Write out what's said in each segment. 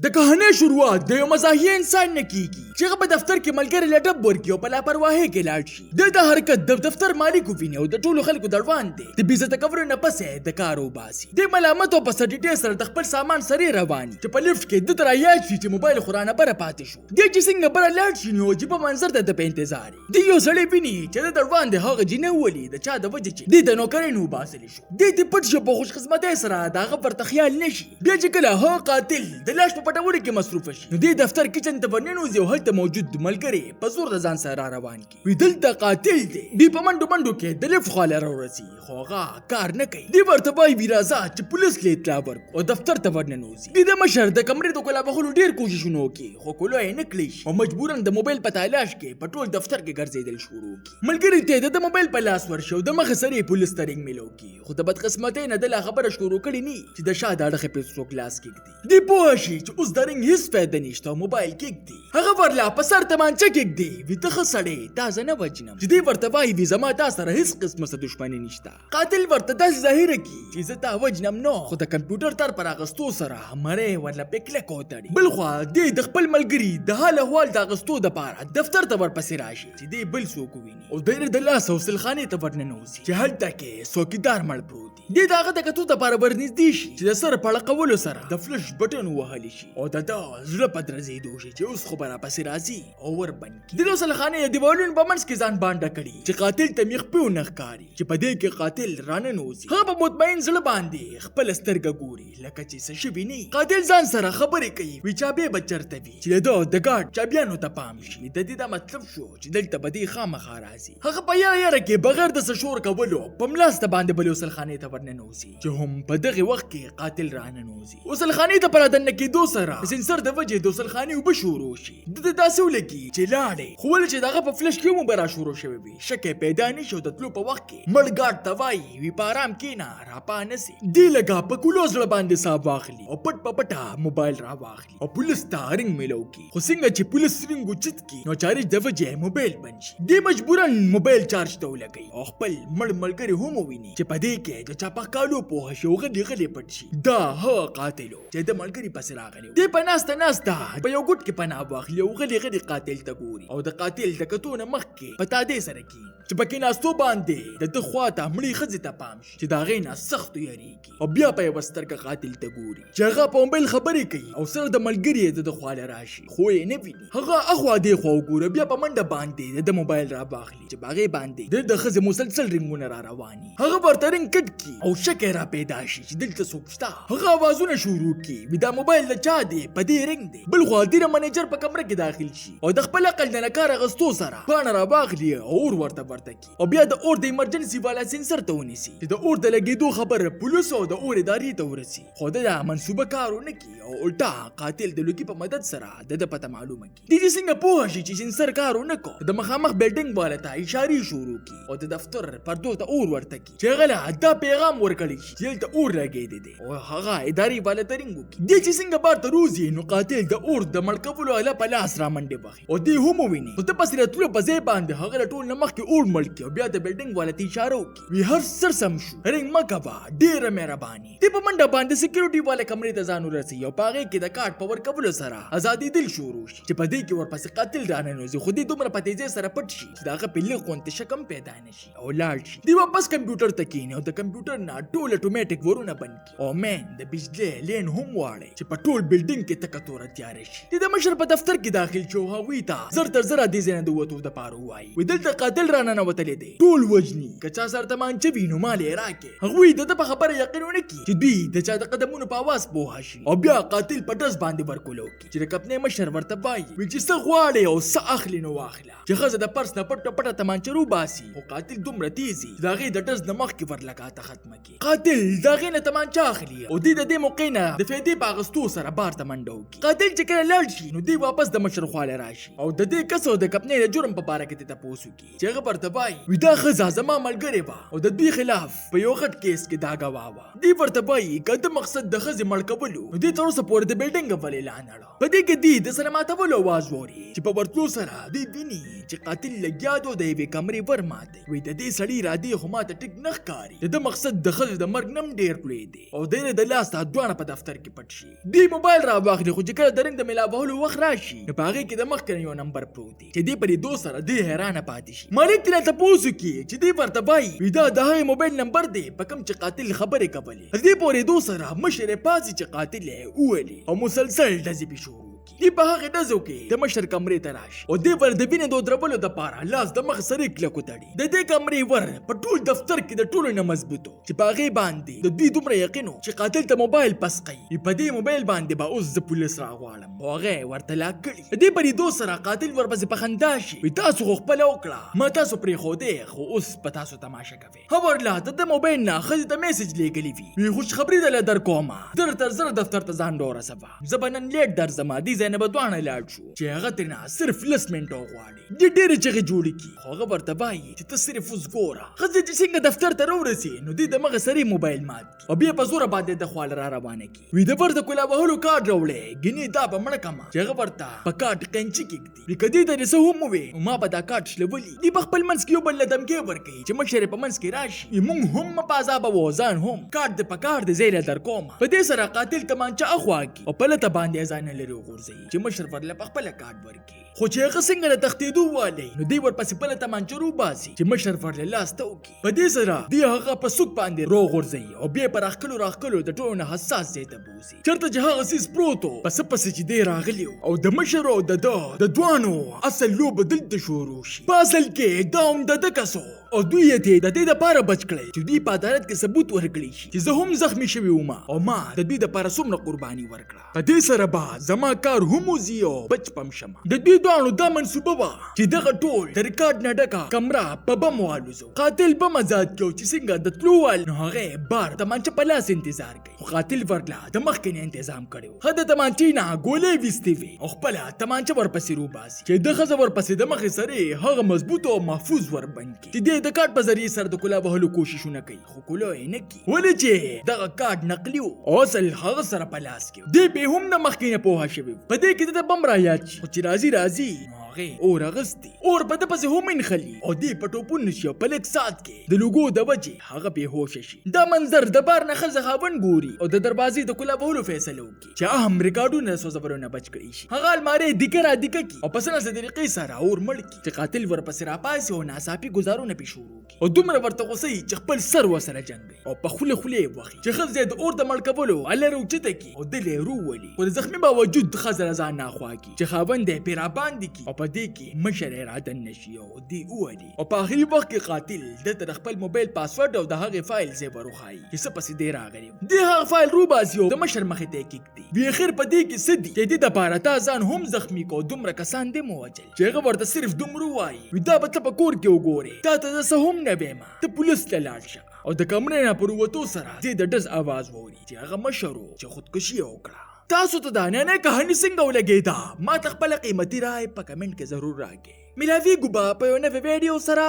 د کہانی شروعات د یو مزاحیه انسان نه کیږي چې هغه په دفتر کې ملګری له ډب ورکړي او په لاپرواهۍ کې لاړ شي. د حرکت د دفتر مالک وویني او د ټولو خلکو د روان دی د بې عزته کولو نه پسې د کار وباسي. د ملامت او په سټیټۍ سره د خپل سامان سره روان چې په لفټ کې د ترایات شي چې موبایل خورانه بره پاتې شو. د چې څنګه بره لاړ شي نو عجیبه منظر ته په انتظار دی. یو سړی ویني چې د روان دی هغه جنې ولي د چا د وجه چې د نوکرۍ نه وباسل شو. د پټ شو په خوش قسمتۍ سره د هغه ورته خیال نشي. بیا چې کله هغه قاتل د لاش په پټولو کې مصروف نو دی دفتر کچن ته ورننوځي او هلته موجود ملګری په زور د ځان سره روان کی. وی دلته قاتل دی. دی په منډو کې د لفټ خواله راورسي خو هغه کار نه کوي. دی ورته وایي وی راځه چې پولیس له اطلاع ورکړو او دفتر ته ورننوځي. دی د مشر د کمرې د کولا بخولو ډیر کوششونه وکړي خو کولا یې نه کړی او مجبوراً د موبایل په تلاش کې په ټول دفتر کې ګرځېدل شروع کړي. ملګری ته د موبایل په لاس ورشو د مخ سره پولیس ته رنګ ملو کی خو د بدقسمتۍ نه د خبره شروع کړي نه چې د شاده اړخ په څو کلاس کې دی په شي چې اوس د رنګ هیڅ فائدہ نشته موبایل کې دی. هغه ورلا په سر تمانچه کې دی. وی ته خسړې تازه نه وجنم چې دی ورته وایي وی زما تا سره هیڅ قسمه څه دښمنی نشته. قاتل ورته داسې ظاهر کی چې زه تا وجنم نو خو د کمپیوټر تر پر اغستو سره مړې ورلا پکله کوتړي. بل خو دی د خپل ملګری د حال احوال د اغستو د پاره دفتر ته ورپسې راشي چې دی بل څوک ویني او ډېر د لاس حوصلخانې ته ورننوځي چې هلته کې څوکیدار مړ پروت دی. دی دغه د کتو ته پاره ورنږدې شي چې د سر پړقولو سره د فلش بټن وهلی شي او د زړه په درزېدو شي چې اوس خو به راپسې راځي او وربند کړي. د حوصلخانې د دیوالونو په منځ کې ځان بانډه کړي چې قاتل ته مخ په نه ښکاري چې په دې کې قاتل راننوځي. هغه په مطمئن زړه باندې خپل سترګه ګوري لکه چې څه شوي نه. قاتل ځان سره خبرې کوي وی چابې به چېرته وي چې د ګارډ چابیانو ته پام شي. د دې دا مطلب شو چې دلته به دې خامخا راځي. هغه په یاره کې بغیر د څه شور کولو په ملاسته باندې بل حوصلخانې ته ورننوځي چې هم په دغه وخت کې قاتل راننوځي. حوصلخانې ته پر دننه کېدو سره سنسر د وجې د حوصلخانې اوبه شروع شي. د داسې ولګي چې لاړې خو ولې چې دغه په فلش کې مو به را شروع شوی وي شک یې پیدا نه شو. د تلو په وخت کې مړ ګارډ ته وایي وي په ارام کښېنه راپا نسي. دی لږه په کولو زړه باندې ساه واخلي او پټ په پټه موبایل را واخلي او پولیس ته رنګ میلو کړي. خو څنګه چې پولیس رنګ اوچت کړي نو چارج د وجې موبایل بند شي. دی مجبوراً موبایل چارج ته ولګوي او خپل مړ ملګري هم وویني چې په دې کې د چا په کالو پوهه شي او غلي پټ شي. دا هغه قاتل چې د ملګري پسې راغلی. دی په ناسته په یو ګوټ کې پناه واخلي او غلي قاتل ته ګوري او د قاتل د کتونه مخکې په تادې سره کی چې پکې ناستو باندې د خواته مړی ښځې ته پام شي چې د هغې نه سخت یریږي او بیا په یوه سترګه قاتل ته ګوري چې هغه په موبایل خبرې کوي او سره د ملګري یې د خواله راشي خو یې نه ویني. هغه اخوا دېخوا وګوره بیا په منډه باندې د موبایل را واخلي چې په هغې باندې د ښځې مسلسل رنګونه را رواني. هغه ورته رنګ کټ کړي او شک یې را پیدا شي چې دلته څوک شته. هغه اوازونه شروع کړي وي دا موبایل د چا دی په دې رنګ دی. بل خوا د منیجر په کمره کې داخل شي او د خپل عقل نه کار اغستو سره پاڼه را واخلي او اور ورته کی او بیا د اور د ایمرجنسي والا سنسر ته ونیسي چې د اور د لګېدو خبر پولیسو او د اور ادارې ته ورسي. خو د منصوبه کارونه کی او الټا قاتل د لوګي په مدد سره د پته معلومه کی. د څنګه پوه شي چې سنسر کارونه کو د مخامخ بلډینګ والا ته اشاره شروع کی او د دفتر پردو ته اور ورته کی چې غلا دا پیغام ورکړي چې دلته اور لګېدی دی او هغه ادارې والا ته رنګ وکړي. د څنګه بار ته روزي نو قاتل د اور د مړکولو اله په لاس را منډه بخي او دی هم ویني خو ته پسې راتلو په ځای باندې هغه ټول نه مخکې اور مړ کړي او بیا د بلډینګ والا ته اشاره وکړي وی هر سر سم شو رنګ مه کوه ډېره مهرباني. دی په منډه باندې سکیورټي والا کمرې ته ځان ورسوي او په هغې کې د کارت په ورکولو سره ازادېدل شروع شي چې په دې کې ورپسې قاتل راننوځي خو دی دومره په تیزۍ سره پټ شي چې د هغه په لږ غونتې شکم پیدا نه شي او لاړ شي. دی واپس کمپیوټر ته کښېني او د کمپیوټر نه ټول اټومیټک ورونه بند کړي او مین د بجلۍ لین هم واړي چې په ټول بلډینګ کې تکه توره تیاره شي. دی د مشر په دفتر کې داخل شو هغوی ته زر تر زره دې ځای نه د وتو دپاره ووایي وایي دلته قاتل راننوتلی دی ټول وژني که چا سره تمانچه وي نو مال یې راکړې. هغوی د ده په خبره یقین ونه کړي چې دوی د چا د قدمونو په اواز پوهه شي او بیا قاتل په ډز باندې ورکولو کړي چې د کمپنۍ مشر ورته وایي وایي چې څه غواړې او څه اخلي نو واخله. چې ښځه د پرس نه پټه تمانچه روباسي خو قاتل دومره تیز وي چې د هغې د ډز نه مخکې ورلګاته ختمه کړي. قاتل د هغې نه تمانچه اخلي او دوی د دې موقع نه د فایدې په اغستو سره بار ته منډه وکړي. قاتل چې کله لاړ شي نو دوی واپس د مشر خواله راشي او د دې کس او د کمپنۍ د جرم په باره کې ته تپوس وکړي چې هغه ورته وایي وایي دا ښځه زما ملګرې وه او د دوی خلاف په یو غټ کیس کې دا ګواه وه. دوی ورته وایي که د مقصد د ښځې مړ کولو نو دوی تر اوسه پورې د بلډینګ ولې لا نړه. په دې کې دوی د سره ماتولو اواز واوري چې په ورتلو سره دوی ویني چې قاتل لګیا دی د یوې کمرې ور ماتی. وایي د دې سړي ارادې خو ماته ټیک نه ښکاري د ده مقصد مقصد د ښځې د مرګ نم ډیر لوی دی او دی د لاس دواړه په دفتر کې پټ شي. دی موبایل را واخلي خو چې کله د رنګ د ملاوهلو وخت راشي نو په هغې کې د مخکې یو نمبر پروت دی چې دی په دې دوست سره دی حیرانه پاتې شي. مالک ترې تپوس وکړي چې دی ورته وایي دا د هغې موبایل نمبر دی په کوم چې قاتل خبرې کولې. دې پورې دوست سره مشر یې پاڅي چې قاتل یې وولي او مسلسل ډزې پې شروع دی په هغې ډزو کې د مشر کمرې ته راشي او دی ور د وینې د درولو دپاره لاس د مخ سره کلکو تړي. د دې کمرې ور په ټول دفتر کې د ټولو نه مضبوطو چې په هغې باندې د دوی دومره یقین و چې قاتل ته موبایل پسقوي. په دې موبایل باندې به اوس زه پولیس راغواړم او هغې ورته لاک کړي. د دې په لیدو سره قاتل ورپسې په خندا شي وایي تاسو خو خپله وکړه ما تاسو پرېښودې خو اوس په تاسو تماشه کوئ. خبرله د موبایل نه ښځې ته میسج لیږلی وي وایي خوشخبري درله در کومه زر تر زره دفتر ته ځان ورسوه زه به نن لیټ درځمه دې ځای نه به دواړه لاړ شو چې هغه ترېنه صرف لس منټه وغواړي. دې ډېرې چغې جوړې کړي خو هغه ورته وایي چې ته صرف اوس ګوره ښځې چې څنګه دفتر ته راورسي نو دې د مغه سرې موبایل مات کړي او بیا په زوره باندې د خواله را روانه کړي. وایي د ورته کولا وهلو کارډ راوړی ګینې دا به مړه کړمه چې هغه ورته په کارډ قینچي کېږدي. وایي که دې ته دې څه هم ووې ما به دا کارډ شلولي. دې په خپل منځ کې یو بل له دمکې ورکوي چې مشر یې په منځ کې راشي موږ هم په عذابه وو ځان هم کارډ دې په کار دې زه یې در کومه. په دې سره قاتل تمانچه اخوا کړي او په لته باندې ځان لرې وغورځوي چې مشر ورله په خپله کارډ ورکړي. خو چې هغه څنګه د تښتېدو والی نو دی ورپسې بله تمانچه روباسي چې مشر ورله لاس ته وکړي. په دې سره دی هغه په سوک باندې راوغورځوي او بیا په راښکلو د ټولو نه حساس ځای ته بوځي چېرته چې هغه څیز پروت و په څه پسې چې دی راغلی او د مشر او د ده د دوانو اصل لوبه دلته شروع شي. په اصل کې دا هم د ده کس او دوی یې د دې دپاره بچ کړی چې دوی په عدالت کې ثبوت ورکړي شي چې زه هم زخمي شوی وم او ما د دوی دپاره څومره قرباني ورکړه. په دې سره به زما کار هم وځي او بچ پم شمه. د دوی دواړو دا منصوبه وه چې دغه ټول د ریکارډ نه ډکه کمره په بم والوزو. قاتل بم ازاد کړو چې څنګه د تلو وال نو هغې بار تمانچه په لاس انتظار کوي خو قاتل ورله د مخکې نه انتظام کړی و. ښه د تمانچې نه ګولۍ ویستې وې او خپله تمانچه ورپسې روباسي چې د ښځه ورپسې د مخې سرې هغه مضبوط او محفوظ وربند کړي چې دی د کارډ په ذریعې سره د کلا وهلو کوششونه کوي خو کلا یې نه کړي ولې چې دغه کارډ نقلي و او اصل هغه سره په لاس کې دی بې هم د مخکې نه پوهه شوی و. په دې کې د بم را یاد شي خو چې راځي هغې اور اغستی اور په ده پسې هم انخلي او دی په ټوپونه شي او په لږ ساعت کې د لوګو د وجې هغه بېهوشه شي. دا منظر د بار نه ښځه خاوند ګوري او د دروازې د کلا وهلو فیصله وکړي چې اهم ریکارډونه د سوزورو نه بچ کړي شي. هغه المارۍ دیګه را دیګه کړي او په څه نسه طریقې سره اور مړ کړي چې قاتل ورپسې راپاسي او ناڅاپي ګزارونه پې شروع کړي او دومره ورته غوسه وي چې خپل سر ورسره جنګوي او په خوله یې وخي چې ښځه د اور د مړ کولو اله راوچته کړي او دل یې روولي خو د زخمي باوجود ښځه ځان نه خوا کړي چې خاوند یې پرې راباندې کړي او په دې کې مشر یې رادن نشي او دی وولي او په آخري وخت کې قاتل دلته د خپل موبایل پاسورډ او د هغې فایل ځای وروښایي چې څه پسې دی راغلی. دی هغه فایل روباسي او د مشر مخې ته یې کېږدي. وي اخر په دې کې څه دي چې دې دپاره تا ځان هم زخمي کو دومره کسان دې مو وجل چې هغه ورته صرف دومره وایي وي دا به ته په کور کې وګورې تا ته زه څه هم نه ویمه ته پولیس ته لاړ شه او د کمرې نه په ووتو سره دې د ډز اواز واوري چې هغه مشر و چې خودکشي یې وکړه. تاسو ته دا نننۍ کهاني څنګه ولګېده ما ته خپله قیمتي رای په کمنټ کې ضرور راکړئ. ملاویږو به په یو نوي ویډیو سره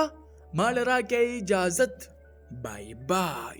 ما له راکړئ اجازت. بای بای.